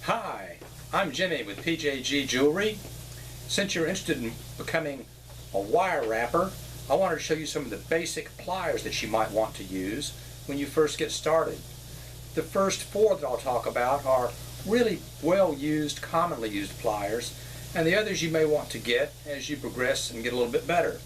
Hi, I'm Jimmy with PJG Jewelry. Since you're interested in becoming a wire wrapper, I wanted to show you some of the basic pliers that you might want to use when you first get started. The first four that I'll talk about are really well used, commonly used pliers, and the others you may want to get as you progress and get a little bit better.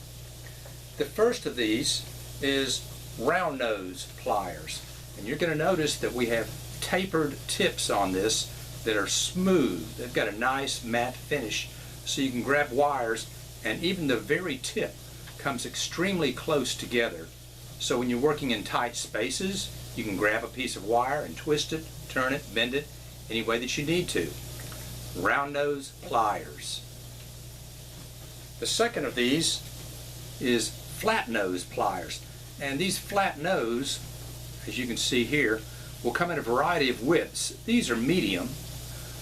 The first of these is round nose pliers, and you're going to notice that we have tapered tips on this that are smooth. They've got a nice matte finish, so you can grab wires, and even the very tip comes extremely close together. So when you're working in tight spaces, you can grab a piece of wire and twist it, turn it, bend it any way that you need to. Round nose pliers. The second of these is flat nose pliers, and these flat nose, as you can see here, will come in a variety of widths. These are medium,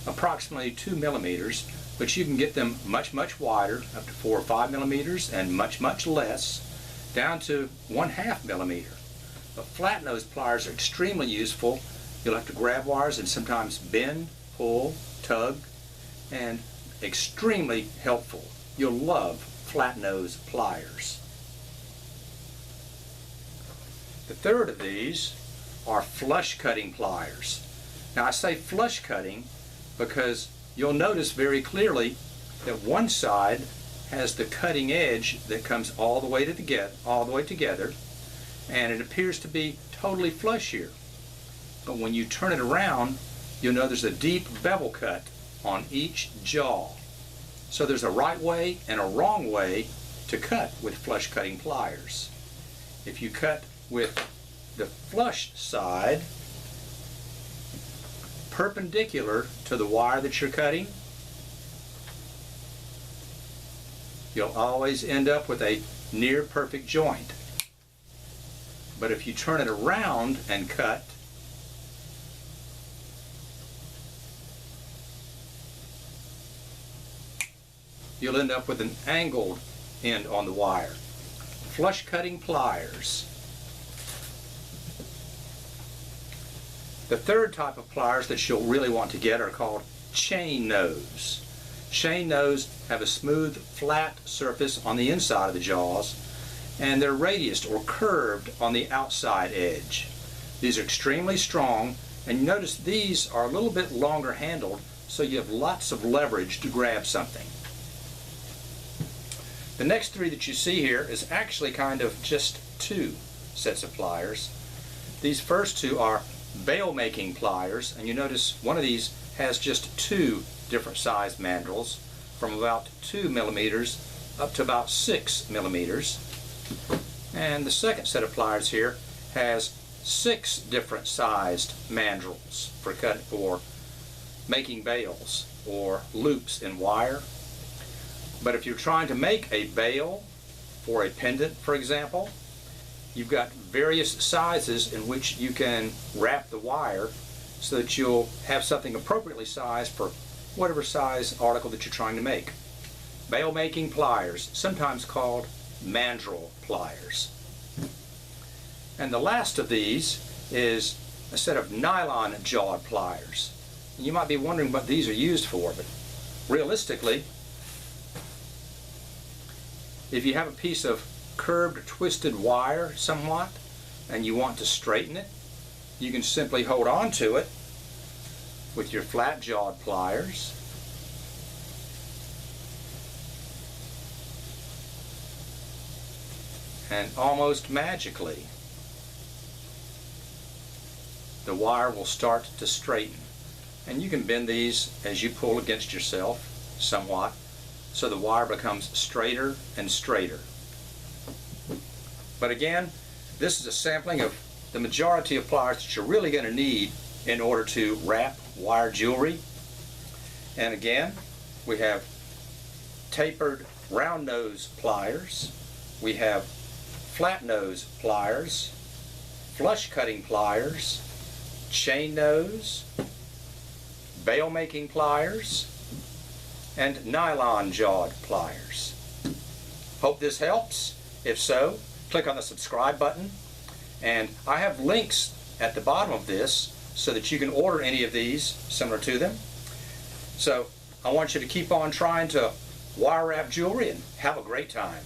approximately 2 millimeters, but you can get them much wider, up to 4 or 5 millimeters, and much less, down to 1/2 millimeter. But flat nose pliers are extremely useful. You'll have to grab wires and sometimes bend, pull, tug, and extremely helpful. You'll love flat nose pliers. The third of these are flush cutting pliers. Now I say flush cutting because you'll notice very clearly that one side has the cutting edge that comes all the way together, and it appears to be totally flush here. But when you turn it around, you'll know there's a deep bevel cut on each jaw. So there's a right way and a wrong way to cut with flush cutting pliers. If you cut with the flush side perpendicular to the wire that you're cutting, you'll always end up with a near perfect joint. But if you turn it around and cut, you'll end up with an angled end on the wire. Flush cutting pliers. The third type of pliers that you'll really want to get are called chain nose. Chain nose have a smooth, flat surface on the inside of the jaws, and they're radiused or curved on the outside edge. These are extremely strong, and you notice these are a little bit longer handled, so you have lots of leverage to grab something. The next three that you see here is actually kind of just two sets of pliers. These first two are bail making pliers, and you notice one of these has just two different size mandrels, from about 2 millimeters up to about 6 millimeters. And the second set of pliers here has 6 different sized mandrels for making bails or loops in wire. But if you're trying to make a bail for a pendant, for example, you've got various sizes in which you can wrap the wire so that you'll have something appropriately sized for whatever size article that you're trying to make. Bail making pliers, sometimes called mandrel pliers. And the last of these is a set of nylon jaw pliers. You might be wondering what these are used for, but realistically, if you have a piece of curved, twisted wire somewhat, and you want to straighten it, you can simply hold on to it with your flat-jawed pliers, and almost magically the wire will start to straighten. And you can bend these as you pull against yourself somewhat, so the wire becomes straighter and straighter. But again, this is a sampling of the majority of pliers that you're really going to need in order to wrap wire jewelry. And again, we have tapered round nose pliers, we have flat nose pliers, flush cutting pliers, chain nose, bail making pliers, and nylon jawed pliers. Hope this helps. If so, click on the subscribe button, and I have links at the bottom of this so that you can order any of these similar to them. So I want you to keep on trying to wire wrap jewelry and have a great time.